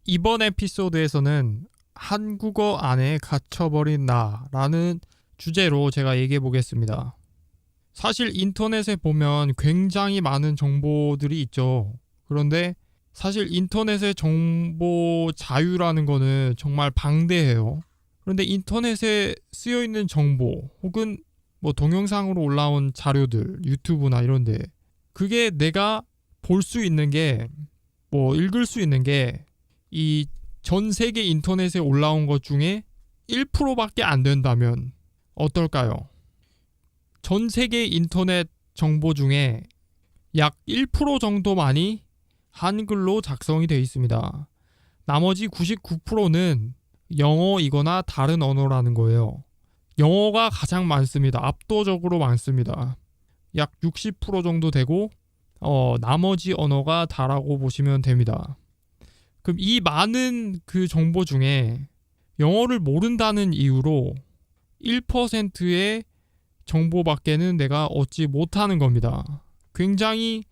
이번 에피소드에서는 한국어 안에 갇혀버린 나라는 주제로 제가 얘기해 보겠습니다. 사실 인터넷에 보면 굉장히 많은 정보들이 있죠. 그런데 사실 인터넷의 정보 자유라는 거는 정말 방대해요. 그런데 인터넷에 쓰여 있는 정보 혹은 뭐 동영상으로 올라온 자료들, 유튜브나 이런데 그게 내가 볼 수 있는 게 뭐 읽을 수 있는 게 이 전 세계 인터넷에 올라온 것 중에 1%밖에 안 된다면 어떨까요? 전 세계 인터넷 정보 중에 약 1% 정도만이 한글로 작성이 되어 있습니다. 나머지 99%는 영어이거나 다른 언어라는 거예요. 영어가 가장 많습니다. 압도적으로 많습니다. 약 60% 정도 되고 나머지 언어가 다라고 보시면 됩니다. 그럼 이 많은 그 정보 중에 영어를 모른다는 이유로 1%의 정보밖에는 내가 얻지 못하는 겁니다. 굉장히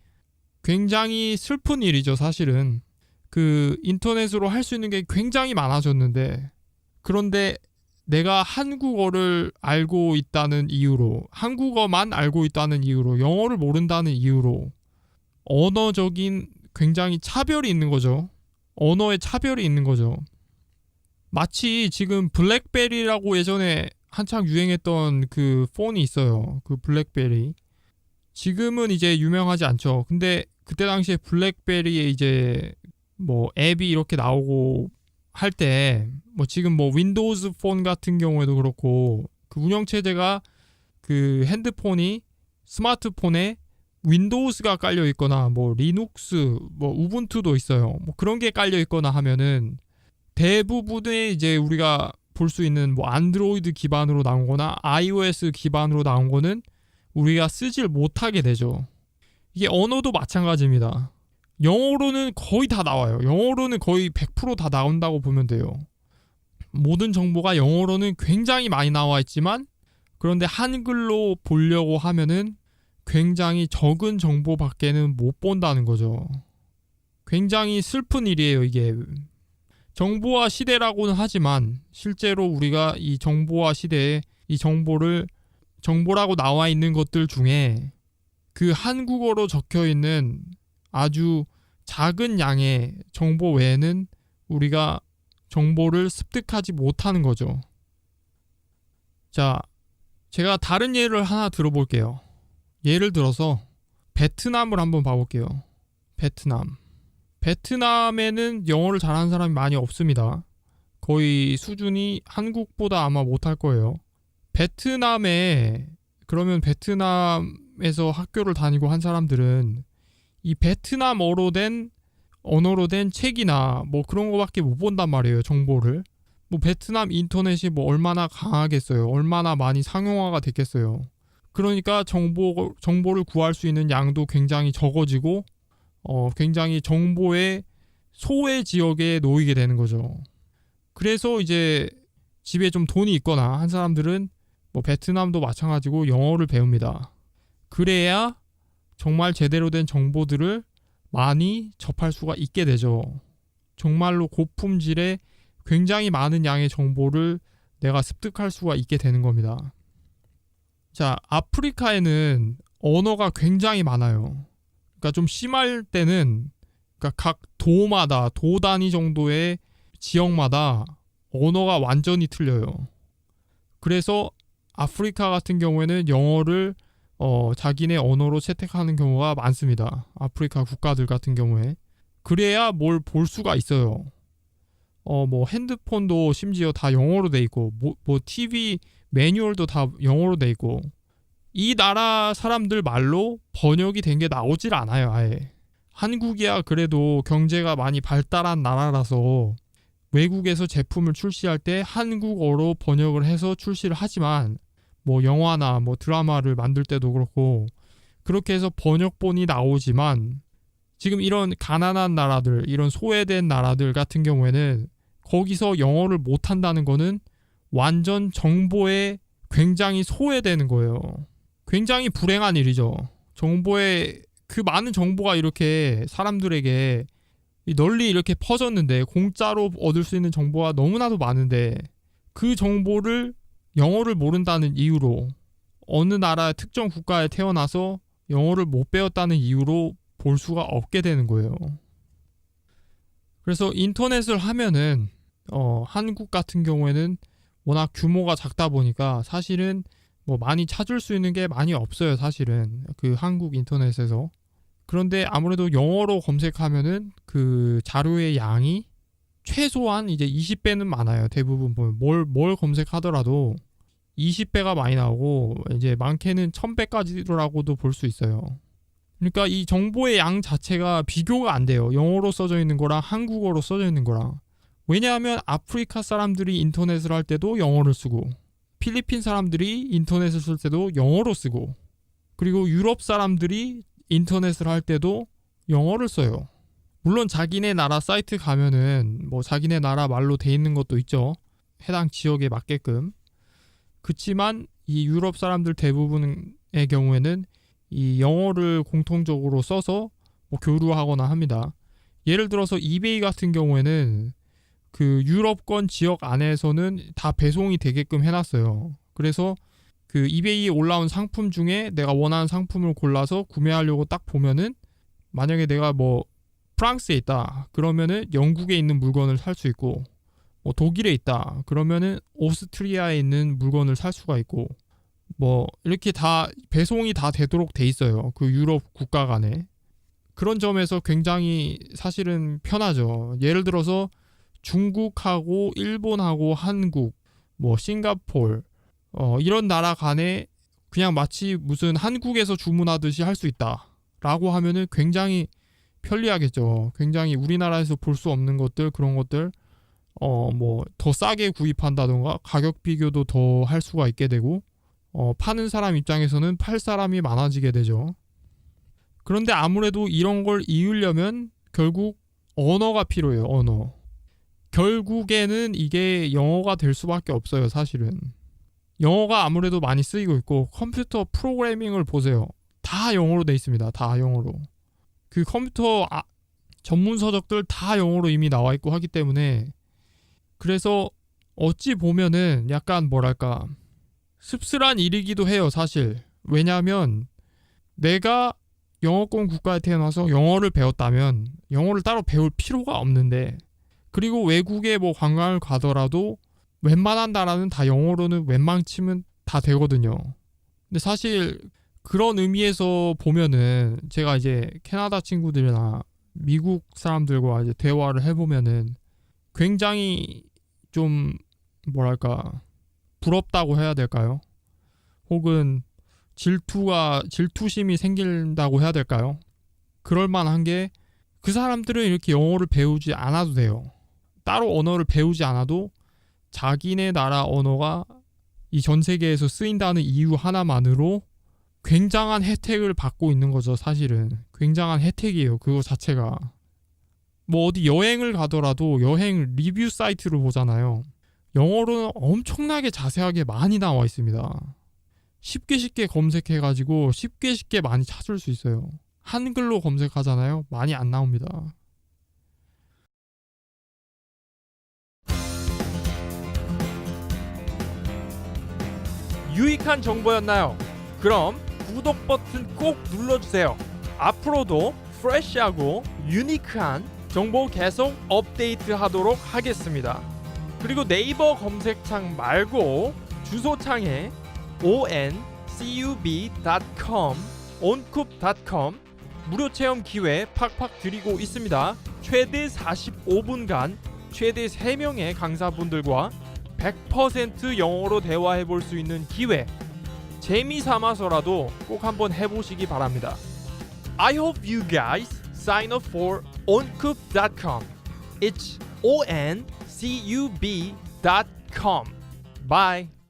슬픈 일이죠, 사실은. 그 인터넷으로 할 수 있는 게 굉장히 많아졌는데 그런데 내가 한국어를 알고 있다는 이유로 한국어만 알고 있다는 이유로 영어를 모른다는 이유로 언어적인 굉장히 차별이 있는 거죠. 언어의 차별이 있는 거죠. 마치 지금 블랙베리라고 예전에 한창 유행했던 그 폰이 있어요. 그 블랙베리. 지금은 이제 유명하지 않죠. 근데 그때 당시에 블랙베리에 이제 뭐 앱이 이렇게 나오고 할 때 뭐 지금 뭐 윈도우즈 폰 같은 경우에도 그렇고 그 운영체제가 그 핸드폰이 스마트폰에 윈도우즈가 깔려 있거나 뭐 리눅스 뭐 우분투도 있어요. 뭐 그런 게 깔려 있거나 하면은 대부분의 이제 우리가 볼 수 있는 뭐 안드로이드 기반으로 나온 거나 iOS 기반으로 나온 거는 우리가 쓰질 못하게 되죠. 이게 언어도 마찬가지입니다. 영어로는 거의 다 나와요. 영어로는 거의 100%다 나온다고 보면 돼요. 모든 정보가 영어로는 굉장히 많이 나와 있지만 그런데 한글로 보려고 하면은 굉장히 적은 정보밖에는 못 본다는 거죠. 굉장히 슬픈 일이에요, 이게. 정보화 시대라고는 하지만 실제로 우리가 이 정보화 시대에 이 정보라고 나와 있는 것들 중에 그 한국어로 적혀 있는 아주 작은 양의 정보 외에는 우리가 정보를 습득하지 못하는 거죠. 자, 제가 다른 예를 하나 들어볼게요. 예를 들어서 베트남을 한번 봐볼게요. 베트남에는 영어를 잘하는 사람이 많이 없습니다. 거의 수준이 한국보다 아마 못할 거예요. 그러면 베트남에서 학교를 다니고 한 사람들은 이 베트남어로 된 언어로 된 책이나 뭐 그런 거밖에 못 본단 말이에요, 정보를. 뭐 베트남 인터넷이 뭐 얼마나 강하겠어요. 얼마나 많이 상용화가 됐겠어요. 그러니까 정보를 구할 수 있는 양도 굉장히 적어지고 굉장히 정보의 소외 지역에 놓이게 되는 거죠. 그래서 이제 집에 좀 돈이 있거나 한 사람들은 뭐 베트남도 마찬가지고 영어를 배웁니다. 그래야 정말 제대로 된 정보들을 많이 접할 수가 있게 되죠. 정말로 고품질의 굉장히 많은 양의 정보를 내가 습득할 수가 있게 되는 겁니다. 자, 아프리카에는 언어가 굉장히 많아요. 그러니까 좀 심할 때는 그러니까 각 도 단위 정도의 지역마다 언어가 완전히 틀려요. 그래서 아프리카 같은 경우에는 영어를 자기네 언어로 채택하는 경우가 많습니다. 아프리카 국가들 같은 경우에. 그래야 뭘 볼 수가 있어요. 뭐 핸드폰도 심지어 다 영어로 돼 있고 뭐 TV 매뉴얼도 다 영어로 돼 있고 이 나라 사람들 말로 번역이 된 게 나오질 않아요, 아예. 한국이야 그래도 경제가 많이 발달한 나라라서 외국에서 제품을 출시할 때 한국어로 번역을 해서 출시를 하지만 뭐 영화나 뭐 드라마를 만들 때도 그렇고 그렇게 해서 번역본이 나오지만 지금 이런 가난한 나라들, 이런 소외된 나라들 같은 경우에는 거기서 영어를 못한다는 거는 완전 정보에 굉장히 소외되는 거예요. 굉장히 불행한 일이죠. 정보에 그 많은 정보가 이렇게 사람들에게 널리 이렇게 퍼졌는데 공짜로 얻을 수 있는 정보가 너무나도 많은데 그 정보를 영어를 모른다는 이유로 어느 나라 특정 국가에 태어나서 영어를 못 배웠다는 이유로 볼 수가 없게 되는 거예요. 그래서 인터넷을 하면은 한국 같은 경우에는 워낙 규모가 작다 보니까 사실은 뭐 많이 찾을 수 있는 게 많이 없어요. 사실은 그 한국 인터넷에서. 그런데 아무래도 영어로 검색하면은 그 자료의 양이 최소한 이제 20배는 많아요. 대부분 보면 뭘 검색하더라도 20배가 많이 나오고 이제 많게는 1000배까지라고도 볼 수 있어요. 그러니까 이 정보의 양 자체가 비교가 안 돼요. 영어로 써져 있는 거랑 한국어로 써져 있는 거랑. 왜냐하면 아프리카 사람들이 인터넷을 할 때도 영어를 쓰고 필리핀 사람들이 인터넷을 쓸 때도 영어로 쓰고 그리고 유럽 사람들이 인터넷을 할 때도 영어를 써요. 물론 자기네 나라 사이트 가면은 뭐 자기네 나라 말로 돼 있는 것도 있죠. 해당 지역에 맞게끔. 그치만 이 유럽 사람들 대부분의 경우에는 이 영어를 공통적으로 써서 뭐 교류하거나 합니다. 예를 들어서 이베이 같은 경우에는 그 유럽권 지역 안에서는 다 배송이 되게끔 해놨어요. 그래서 그 이베이에 올라온 상품 중에 내가 원하는 상품을 골라서 구매하려고 딱 보면은 만약에 내가 뭐 프랑스에 있다 그러면은 영국에 있는 물건을 살 수 있고 뭐 독일에 있다 그러면은 오스트리아에 있는 물건을 살 수가 있고 뭐 이렇게 다 배송이 다 되도록 돼 있어요. 그 유럽 국가 간에. 그런 점에서 굉장히 사실은 편하죠. 예를 들어서 중국하고 일본하고 한국 뭐 싱가폴 이런 나라 간에 그냥 마치 무슨 한국에서 주문하듯이 할 수 있다 라고 하면은 굉장히 편리하겠죠. 굉장히 우리나라에서 볼 수 없는 것들 그런 것들 뭐 더 싸게 구입한다던가 가격 비교도 더 할 수가 있게 되고 파는 사람 입장에서는 팔 사람이 많아지게 되죠. 그런데 아무래도 이런 걸 이으려면 결국 언어가 필요해요. 언어. 결국에는 이게 영어가 될 수밖에 없어요. 사실은. 영어가 아무래도 많이 쓰이고 있고 컴퓨터 프로그래밍을 보세요. 다 영어로 돼 있습니다. 다 영어로. 그 컴퓨터 전문 서적들 다 영어로 이미 나와 있고 하기 때문에 그래서 어찌 보면은 약간 뭐랄까 씁쓸한 일이기도 해요. 사실. 왜냐하면 내가 영어권 국가에 태어나서 영어를 배웠다면 영어를 따로 배울 필요가 없는데 그리고 외국에 뭐 관광을 가더라도 웬만한 나라는 다 영어로는 웬만치면 다 되거든요. 근데 사실 그런 의미에서 보면은 제가 이제 캐나다 친구들이나 미국 사람들과 이제 대화를 해보면은 굉장히 좀 뭐랄까 부럽다고 해야 될까요? 혹은 질투심이 생긴다고 해야 될까요? 그럴 만한 게 그 사람들은 이렇게 영어를 배우지 않아도 돼요. 따로 언어를 배우지 않아도 자기네 나라 언어가 이 전 세계에서 쓰인다는 이유 하나만으로 굉장한 혜택을 받고 있는 거죠. 사실은 굉장한 혜택이에요. 그거 자체가. 뭐 어디 여행을 가더라도 여행 리뷰 사이트를 보잖아요. 영어로는 엄청나게 자세하게 많이 나와 있습니다. 쉽게 검색해가지고 쉽게 많이 찾을 수 있어요. 한글로 검색하잖아요. 많이 안 나옵니다. 유익한 정보였나요? 그럼 구독 버튼 꼭 눌러주세요. 앞으로도 프레시하고 유니크한 정보 계속 업데이트하도록 하겠습니다. 그리고 네이버 검색창 말고 주소창에 oncub.com oncub.com 무료 체험 기회 팍팍 드리고 있습니다. 최대 45분간 최대 3명의 강사분들과 100% 영어로 대화해 볼 수 있는 기회. 재미 삼아서라도 꼭 한번 해보시기 바랍니다. I hope you guys sign up for oncub.com. It's oncub.com. Bye.